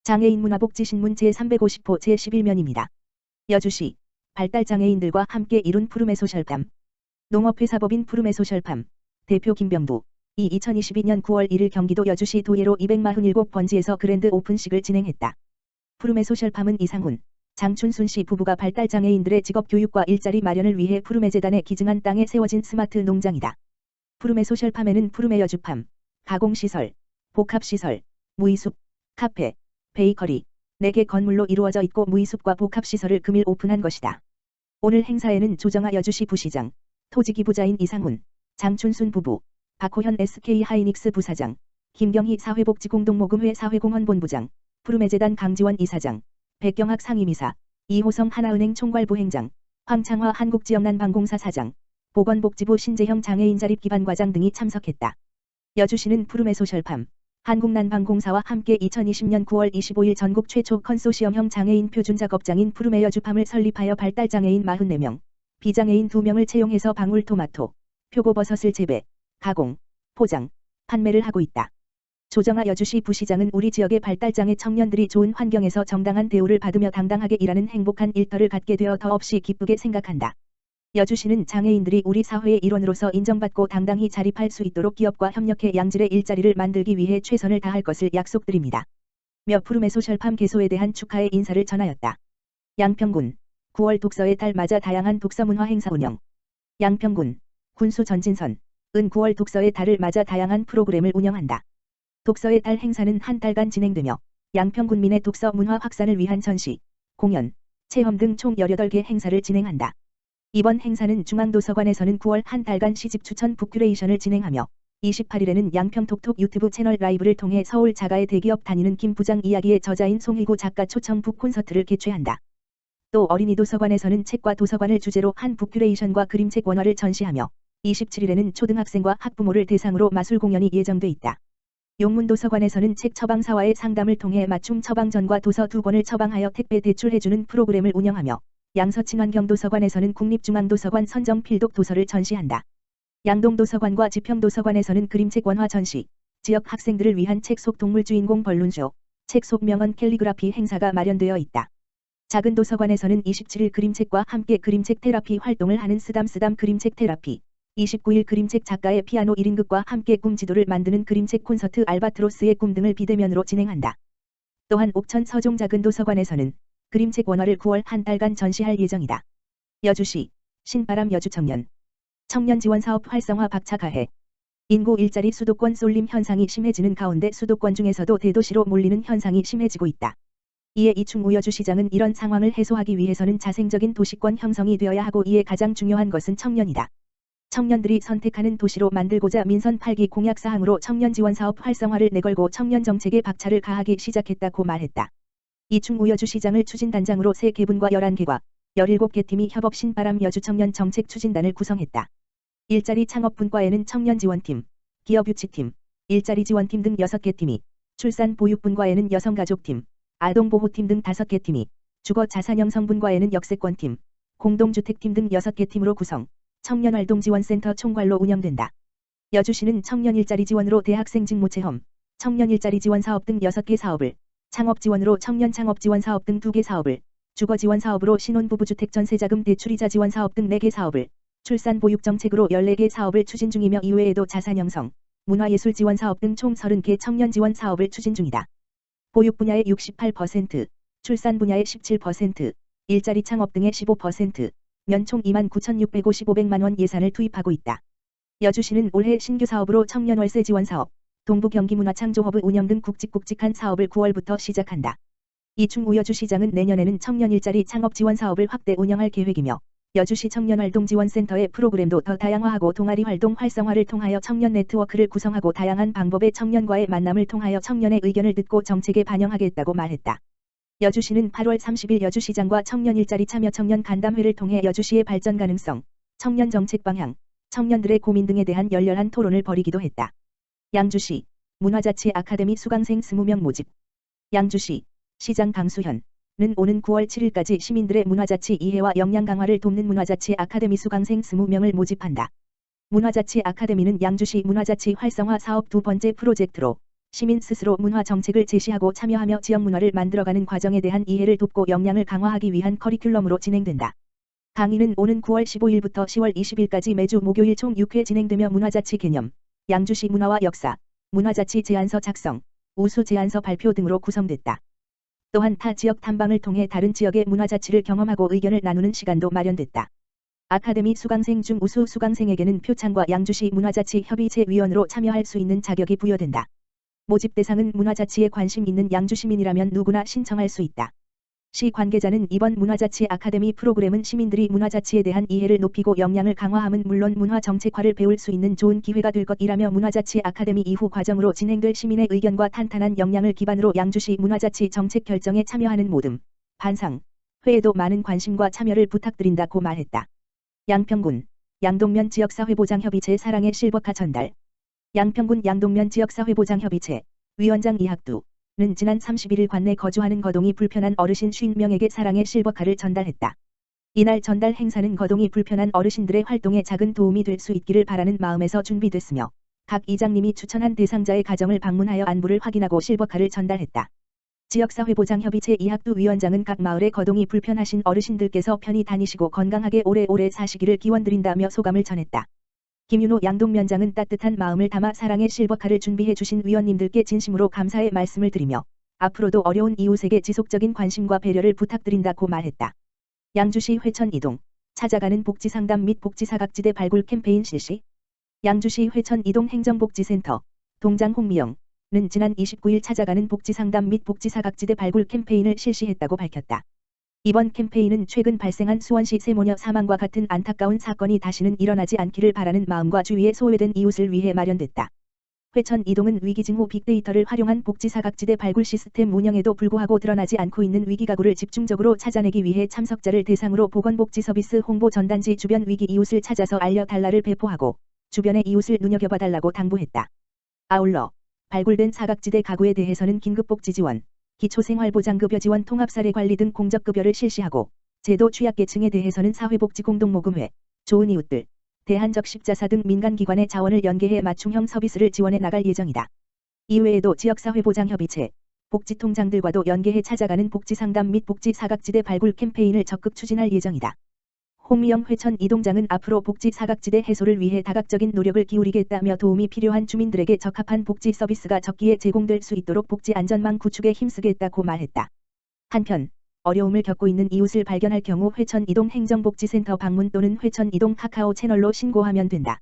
장애인 문화복지신문 제350호 제11면입니다. 여주시 발달장애인들과 함께 이룬 푸르메 소셜팜. 농업회사법인 푸르메 소셜팜 대표 김병두. 2022년 9월 1일 경기도 여주시 도예로 247번지에서 그랜드 오픈식을 진행했다. 푸르메 소셜팜은 이상훈, 장춘순 씨 부부가 발달장애인들의 직업교육과 일자리 마련을 위해 푸르메 재단에 기증한 땅에 세워진 스마트 농장이다. 푸르메 소셜팜에는 푸르메 여주팜, 가공시설, 복합시설, 무이숲, 카페, 베이커리, 4개 건물로 이루어져 있고 무이숲과 복합시설을 금일 오픈한 것이다. 오늘 행사에는 조정아 여주시 부시장, 토지기부자인 이상훈, 장춘순 부부, 박호현 SK하이닉스 부사장, 김경희 사회복지공동모금회 사회공헌본부장, 푸르메재단 강지원 이사장, 백경학 상임이사, 이호성 하나은행 총괄부행장, 황창화 한국지역난방공사 사장, 보건복지부 신재형 장애인 자립기반과장 등이 참석했다. 여주시는 푸르메 소셜팜, 한국난방공사와 함께 2020년 9월 25일 전국 최초 컨소시엄형 장애인 표준작업장인 푸르메 여주팜을 설립하여 발달장애인 44명, 비장애인 2명을 채용해서 방울토마토, 표고버섯을 재배, 가공, 포장, 판매를 하고 있다. 조정아 여주시 부시장은 우리 지역의 발달장애 청년들이 좋은 환경에서 정당한 대우를 받으며 당당하게 일하는 행복한 일터를 갖게 되어 더없이 기쁘게 생각한다. 여주시는 장애인들이 우리 사회의 일원으로서 인정받고 당당히 자립할 수 있도록 기업과 협력해 양질의 일자리를 만들기 위해 최선을 다할 것을 약속드립니다. 며 푸르메 소셜팜 개소에 대한 축하의 인사를 전하였다. 양평군 9월 독서의 달 맞아 다양한 독서문화 행사 운영. 양평군 군수 전진선 은 9월 독서의 달을 맞아 다양한 프로그램을 운영한다. 독서의 달 행사는 한 달간 진행되며 양평군민의 독서 문화 확산을 위한 전시, 공연, 체험 등 총 18개 행사를 진행한다. 이번 행사는 중앙도서관에서는 9월 한 달간 시집 추천 북큐레이션을 진행하며 28일에는 양평톡톡 유튜브 채널 라이브를 통해 서울 자가의 대기업 다니는 김 부장 이야기의 저자인 송희구 작가 초청 북콘서트를 개최한다. 또 어린이 도서관에서는 책과 도서관을 주제로 한 북큐레이션과 그림책 원화를 전시하며 27일에는 초등학생과 학부모를 대상으로 마술 공연이 예정돼 있다. 용문도서관에서는 책 처방사와의 상담을 통해 맞춤 처방전과 도서 2권을 처방하여 택배 대출해주는 프로그램을 운영하며 양서친환경도서관에서는 국립중앙도서관 선정 필독 도서를 전시한다. 양동도서관과 지평도서관에서는 그림책 원화 전시, 지역 학생들을 위한 책 속 동물 주인공 벌룬쇼, 책 속 명언 캘리그라피 행사가 마련되어 있다. 작은 도서관에서는 27일 그림책과 함께 그림책 테라피 활동을 하는 쓰담쓰담 그림책 테라피, 29일 그림책 작가의 피아노 1인극과 함께 꿈 지도를 만드는 그림책 콘서트 알바트로스의 꿈 등을 비대면으로 진행한다. 또한 옥천 서종 작은 도서관에서는 그림책 원화를 9월 한 달간 전시할 예정이다. 여주시 신바람 여주청년 청년지원사업 활성화 박차 가해. 인구 일자리 수도권 쏠림 현상이 심해지는 가운데 수도권 중에서도 대도시로 몰리는 현상이 심해지고 있다. 이에 이충우 여주시장은 이런 상황을 해소하기 위해서는 자생적인 도시권 형성이 되어야 하고 이에 가장 중요한 것은 청년이다. 청년들이 선택하는 도시로 만들고자 민선 8기 공약사항으로 청년지원사업 활성화를 내걸고 청년정책에 박차를 가하기 시작했다고 말했다. 이충우 여주시장을 추진단장으로 3개분과 11개과 17개 팀이 협업 신바람 여주청년 정책 추진단을 구성했다. 일자리 창업분과에는 청년지원팀, 기업유치팀, 일자리지원팀 등 6개 팀이, 출산보육분과에는 여성가족팀, 아동보호팀 등 5개 팀이, 주거자산형성분과에는 역세권팀, 공동주택팀 등 6개 팀으로 구성, 청년활동지원센터 총괄로 운영된다. 여주시는 청년일자리지원으로 대학생 직무체험, 청년일자리지원사업 등 6개 사업을, 창업지원으로 청년창업지원사업 등 2개 사업을, 주거지원사업으로 신혼부부주택 전세자금 대출이자 지원사업 등 4개 사업을, 출산보육정책으로 14개 사업을 추진 중이며 이외에도 자산형성, 문화예술지원사업 등 총 30개 청년지원 사업을 추진 중이다. 보육 분야의 68%, 출산 분야의 17%, 일자리 창업 등의 15%, 연총 29,655백만 예산을 투입하고 있다. 여주시는 올해 신규 사업으로 청년 월세 지원 사업, 동부경기문화창조허브 운영 등 굵직굵직한 사업을 9월부터 시작한다. 이충우 여주시장은 내년에는 청년 일자리 창업 지원 사업을 확대 운영할 계획이며 여주시 청년활동지원센터의 프로그램도 더 다양화하고 동아리 활동 활성화를 통하여 청년 네트워크를 구성하고 다양한 방법의 청년과의 만남을 통하여 청년의 의견을 듣고 정책에 반영하겠다고 말했다. 여주시는 8월 30일 여주시장과 청년 일자리 참여 청년 간담회를 통해 여주시의 발전 가능성, 청년 정책 방향, 청년들의 고민 등에 대한 열렬한 토론을 벌이기도 했다. 양주시 문화자치 아카데미 수강생 20명 모집. 양주시 시장 강수현은 오는 9월 7일까지 시민들의 문화자치 이해와 역량 강화를 돕는 문화자치 아카데미 수강생 20명을 모집한다. 문화자치 아카데미는 양주시 문화자치 활성화 사업 두 번째 프로젝트로 시민 스스로 문화 정책을 제시하고 참여하며 지역 문화를 만들어가는 과정에 대한 이해를 돕고 역량을 강화하기 위한 커리큘럼으로 진행된다. 강의는 오는 9월 15일부터 10월 20일까지 매주 목요일 총 6회 진행되며 문화자치 개념, 양주시 문화와 역사, 문화자치 제안서 작성, 우수 제안서 발표 등으로 구성됐다. 또한 타 지역 탐방을 통해 다른 지역의 문화자치를 경험하고 의견을 나누는 시간도 마련됐다. 아카데미 수강생 중 우수 수강생에게는 표창과 양주시 문화자치 협의체 위원으로 참여할 수 있는 자격이 부여된다. 모집 대상은 문화자치에 관심 있는 양주시민이라면 누구나 신청할 수 있다. 시 관계자는 이번 문화자치 아카데미 프로그램은 시민들이 문화자치에 대한 이해를 높이고 역량을 강화함은 물론 문화 정책화를 배울 수 있는 좋은 기회가 될 것이라며 문화자치 아카데미 이후 과정으로 진행될 시민의 의견과 탄탄한 역량을 기반으로 양주시 문화자치 정책 결정에 참여하는 모든 반상 회에도 많은 관심과 참여를 부탁드린다고 말했다. 양평군 양동면 지역사회보장협의체 사랑의 실버카 전달. 양평군 양동면 지역사회보장협의체 위원장 이학두는 지난 31일 관내 거주하는 거동이 불편한 어르신 50명에게 사랑의 실버카를 전달했다. 이날 전달 행사는 거동이 불편한 어르신들의 활동에 작은 도움이 될 수 있기를 바라는 마음에서 준비됐으며 각 이장님이 추천한 대상자의 가정을 방문하여 안부를 확인하고 실버카를 전달했다. 지역사회보장협의체 이학두 위원장은 각 마을에 거동이 불편하신 어르신들께서 편히 다니시고 건강하게 오래오래 사시기를 기원드린다며 소감을 전했다. 김윤호 양동면장은 따뜻한 마음을 담아 사랑의 실버카를 준비해 주신 위원님들께 진심으로 감사의 말씀을 드리며 앞으로도 어려운 이웃에게 지속적인 관심과 배려를 부탁드린다고 말했다. 양주시 회천 이동 찾아가는 복지상담 및 복지사각지대 발굴 캠페인 실시. 양주시 회천 이동 행정복지센터 동장 홍미영은 지난 29일 찾아가는 복지상담 및 복지사각지대 발굴 캠페인을 실시했다고 밝혔다. 이번 캠페인은 최근 발생한 수원시 세모녀 사망과 같은 안타까운 사건이 다시는 일어나지 않기를 바라는 마음과 주위에 소외된 이웃을 위해 마련됐다. 회천 이동은 위기징 후 빅데이터를 활용한 복지사각지대 발굴 시스템 운영에도 불구하고 드러나지 않고 있는 위기가구를 집중적으로 찾아내기 위해 참석자를 대상으로 보건복지서비스 홍보 전단지 주변 위기 이웃을 찾아서 알려달라를 배포하고 주변의 이웃을 눈여겨봐달라고 당부했다. 아울러 발굴된 사각지대 가구에 대해서는 긴급복지지원, 기초생활보장급여 지원 통합사례관리 등 공적급여를 실시하고 제도 취약계층에 대해서는 사회복지공동모금회, 좋은 이웃들, 대한적 십자사 등 민간기관의 자원을 연계해 맞춤형 서비스를 지원해 나갈 예정이다. 이외에도 지역사회보장협의체, 복지통장들과도 연계해 찾아가는 복지상담 및 복지사각지대 발굴 캠페인을 적극 추진할 예정이다. 홍미영 회천 이동장은 앞으로 복지사각지대 해소를 위해 다각적인 노력을 기울이겠다며 도움이 필요한 주민들에게 적합한 복지 서비스가 적기에 제공될 수 있도록 복지안전망 구축에 힘쓰겠다고 말했다. 한편 어려움을 겪고 있는 이웃을 발견할 경우 회천 이동 행정복지센터 방문 또는 회천 이동 카카오 채널로 신고하면 된다.